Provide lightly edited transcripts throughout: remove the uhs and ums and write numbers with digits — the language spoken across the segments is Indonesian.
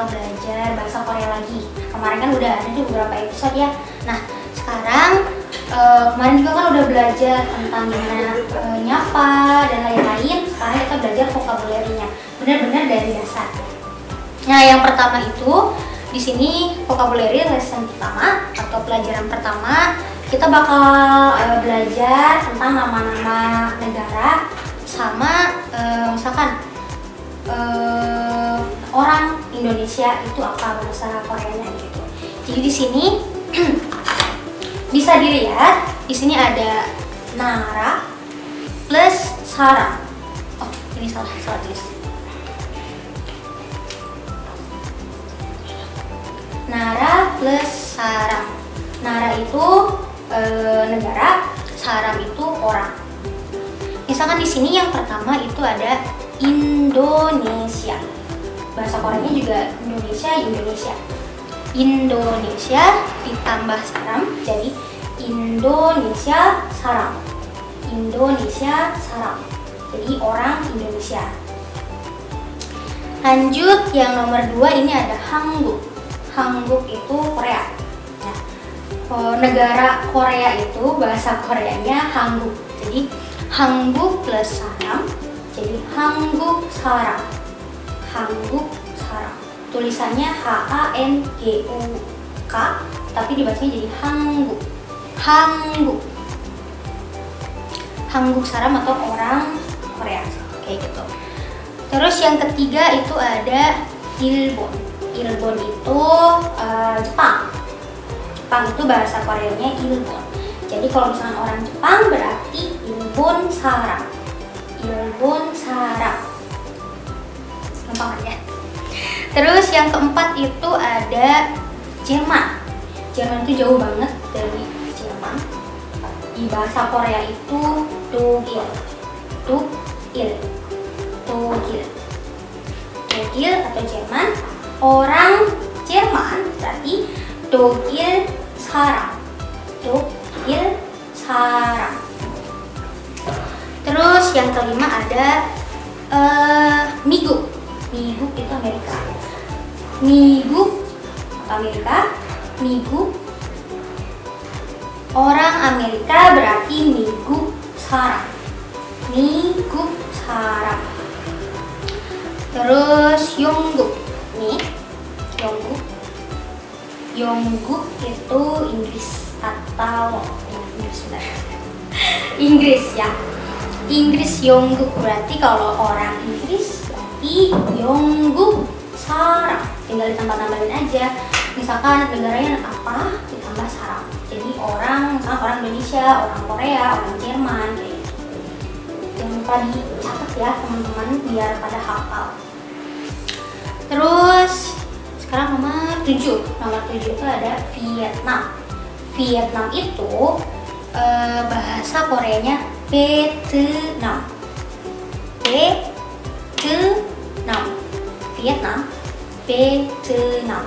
belajar bahasa Korea lagi. Kemarin kan udah ada di beberapa episode ya. Nah, sekarang kemarin juga kan udah belajar tentang gimana nyapa dan lain-lain. Sekarang kita belajar vocabulary-nya, benar-benar dari dasar. Nah, yang pertama itu di sini vocabulary lesson pertama atau pelajaran pertama, kita bakal belajar tentang nama-nama negara sama misalkan orang Indonesia itu apa bahasa Koreanya gitu. Jadi di sini bisa dilihat di sini ada nara plus sarang. Oh, ini salah tulis. Nara plus sarang. Nara itu negara, sarang itu orang. Misalkan di sini yang pertama itu ada Indonesia. Bahasa Koreanya juga Indonesia. Indonesia ditambah sarang jadi Indonesia sarang. Indonesia sarang. Jadi orang Indonesia. Lanjut yang nomor 2 ini ada Hanguk. Hanguk itu Korea. Nah, negara Korea itu bahasa Koreanya Hanguk. Jadi Hanguk plus sarang jadi Hanguk sarang. Hanguk sarang. Tulisannya HANGUK tapi dibacanya jadi Hanguk. Hanguk. Hanguk sarang atau orang Korea kayak gitu. Terus yang ketiga itu ada Ilbon. Ilbon itu Jepang. Jepang itu bahasa Koreanya Ilbon. Jadi kalau misalnya orang Jepang berarti Ilbon sarang. Ilbon sarang. Gampang ya. Terus yang keempat itu ada Jerman. Jerman itu jauh banget dari Jerman. Di bahasa Korea itu Dogil. Dogil. Dogil. Dogil atau Jerman. Orang Jerman berarti Dogil sarang. Dogil sarang. Terus yang kelima ada Migu. Migu itu Amerika. Migu Amerika. Migu orang Amerika berarti Migu sarang. Migu sarang. Terus Yongguk. Nih, Yongguk. Yongguk itu Inggris atau Inggris ya. Inggris Yongguk berarti kalau orang Inggris berarti Yongguk sarang. Tinggal ditambah-tambahin aja. Misalkan negaranya apa ditambah sarang. Jadi orang, misalkan orang Indonesia, orang Korea, orang Jerman kayak gitu. Jangan lupa dicatat ya teman-teman biar pada hafal. Terus sekarang nomor 7. Nomor 7 itu ada Vietnam. Vietnam itu bahasa Koreanya Vietnam. Vietnam. Vietnam. Vietnam.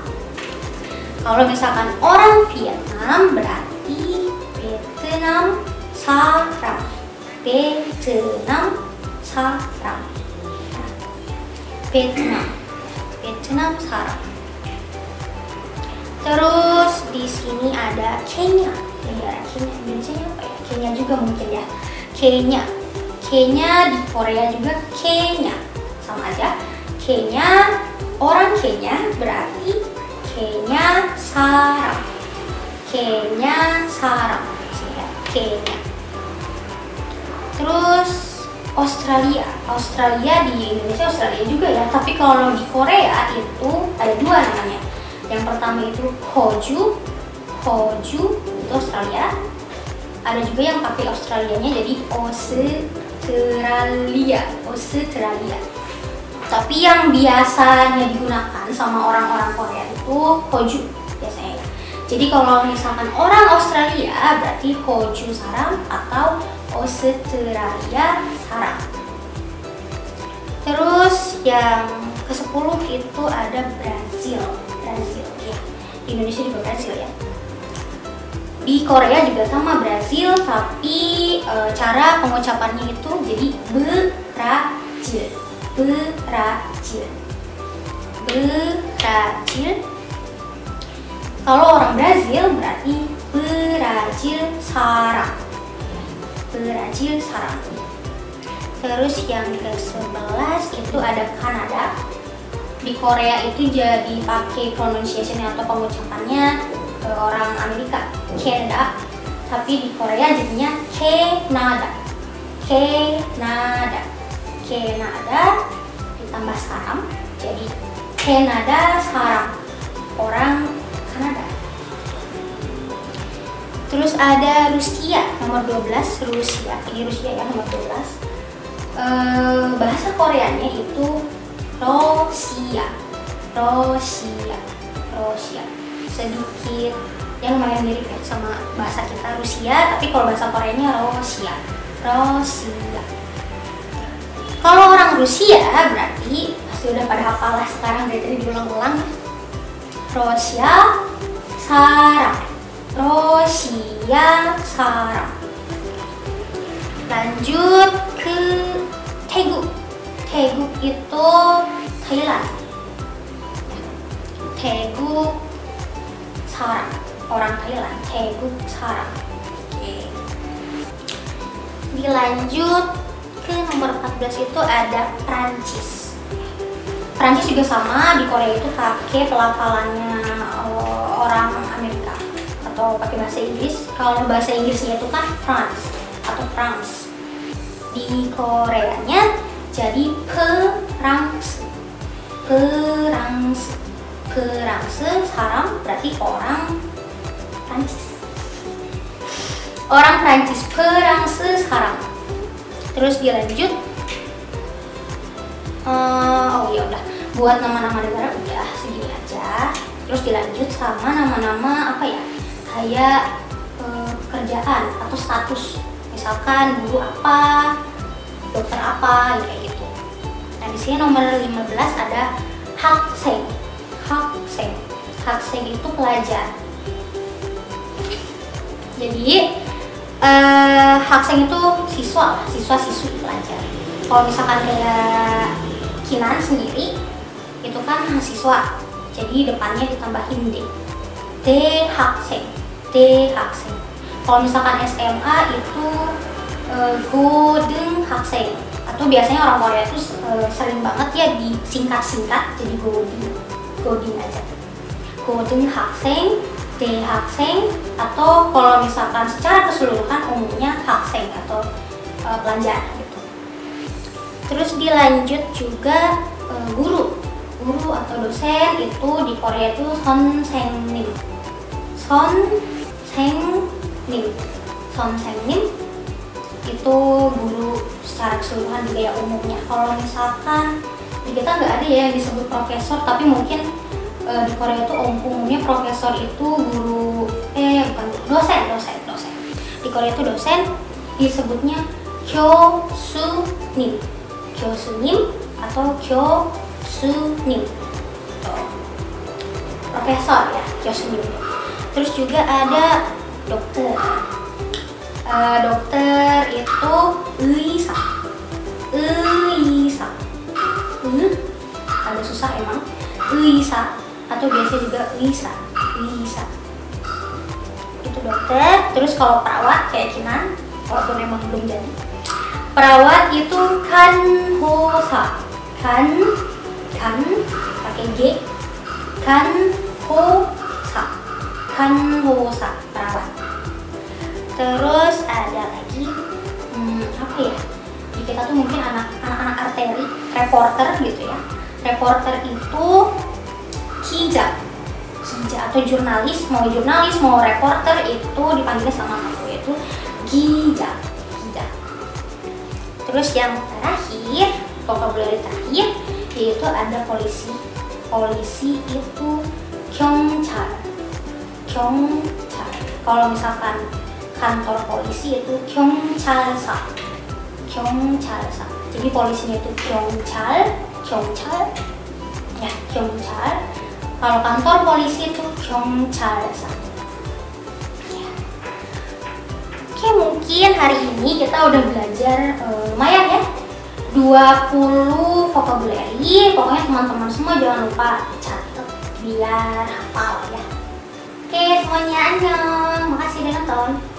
Kalau misalkan orang Vietnam berarti Vietnam sarang. Vietnam sarang. Vietnam. Vietnam sarang. Terus di sini ada Kenya. Negara Kenya, Indonesia apa ya? Kenya juga mungkin ya. Kenya. Kenya di Korea juga Kenya. Sama aja. Kenya, orang Kenya berarti Kenya sarang. Kenya sarang. Ya, Kenya. Terus Australia. Australia di Indonesia Australia juga ya. Tapi kalau di Korea itu ada 2 namanya. Yang pertama itu Hoju. Hoju itu Australia. Ada juga yang pakai Australianya jadi Australia. Australia. Tapi yang biasanya digunakan sama orang-orang Korea itu Hoju biasanya. Jadi kalau misalkan orang Australia berarti Hoju sarang atau Australia sarang. Terus yang ke-10 itu ada Brazil. Brazil ya. Di Indonesia juga Brazil ya. Di Korea juga sama Brazil, tapi cara pengucapannya itu jadi Brazil. Brazil. Brazil. Kalau orang Brazil berarti Brazil sarang. Brazil sarang. Terus yang ke-11 itu ada Kanada. Di Korea itu jadi pakai pronunciation atau pengucapannya orang Amerika, Canada. Tapi di Korea jadinya Canada. Canada. Canada ditambah sarang jadi Canada sarang. Orang Kanada. Terus ada Rusia nomor 12, Rusia. Ini Rusia ya nomor 12. Bahasa Koreanya itu Rusia. Rusia. Rusia. Sedikit yang lumayan mirip ya sama bahasa kita Rusia, tapi kalau bahasa Koreanya Rusia. Rusia. Kalau orang Rusia berarti pasti udah pada hafal lah sekarang, dari tadi diulang-ulang. Rusia sarang. Rusia sarang. Lanjut ke Taeguk. Taeguk itu Thailand. Taeguk sarang. Orang Thailand. Taeguk sarang. Oke. Dilanjut ke nomor 14 itu ada Prancis. Prancis juga sama, di Korea itu pakai pelafalannya orang Amerika atau pakai bahasa Inggris. Kalau bahasa Inggrisnya itu kan France atau France. Di Koreanya jadi Perangse. Perangse. Perangse sarang berarti orang Prancis. Orang Prancis Perangse sarang. Terus dilanjut. Oh ya udah, buat nama-nama negara udah segini aja. Terus dilanjut sama nama-nama apa ya, kayak pekerjaan atau status. Misalkan guru apa, dokter apa, kayak gitu. Nah di sini nomor 15 ada Hakseng. Hakseng. Hakseng itu pelajar. Jadi Hakseng itu siswa-siswi pelajar. Kalau misalkan kayak Kinan sendiri itu kan mahasiswa, jadi depannya ditambahin D. D Hakseng. D Hakseng. Kalau misalkan SMA itu Godeng Hakseng. Atau biasanya orang Korea itu sering banget ya disingkat-singkat jadi Godeng. Godeng aja. Godeng Hakseng, D Hakseng, atau kalau misalkan secara keseluruhan umumnya Hakseng atau pelajar gitu. Terus dilanjut juga guru atau dosen itu di Korea itu Sonsengnim. Sonsengnim itu guru secara keseluruhan juga ya umumnya. Kalau misalkan di kita nggak ada ya yang disebut profesor, tapi mungkin di Korea itu umumnya profesor itu guru bukan dosen. Di Korea itu dosen disebutnya Kyosunim. Kyosunim atau Kyosunim. Profesor ya, Kyosunim. Terus juga ada dokter. Dokter itu 의사. 의사. Agak susah emang. 의사 atau biasa juga 의사. 의사. Itu dokter. Terus kalau perawat kayak Kinan, walaupun memang belum jadi. Perawat itu kanhosa. Kan pakai G. Kanhosa. Kanhosa perawat. Terus ada lagi apa ya? Di kita tuh mungkin anak-anak arteri, reporter gitu ya. Reporter itu Kija atau jurnalis mau reporter itu dipanggilnya sama aku, yaitu Gija. Terus yang terakhir, vocabulary terakhir yaitu ada polisi. Polisi itu 경찰. Kalau misalkan kantor polisi itu 경찰서. Jadi polisinya itu 경찰. Ya, 경찰. Kalau kantor polisi itu 경찰서. Ya. Oke, mungkin hari ini kita udah belajar lumayan ya. 20 vocabulary. Pokoknya teman-teman semua jangan lupa catat biar hafal ya. Oke semuanya, annyeong, makasih udah nonton.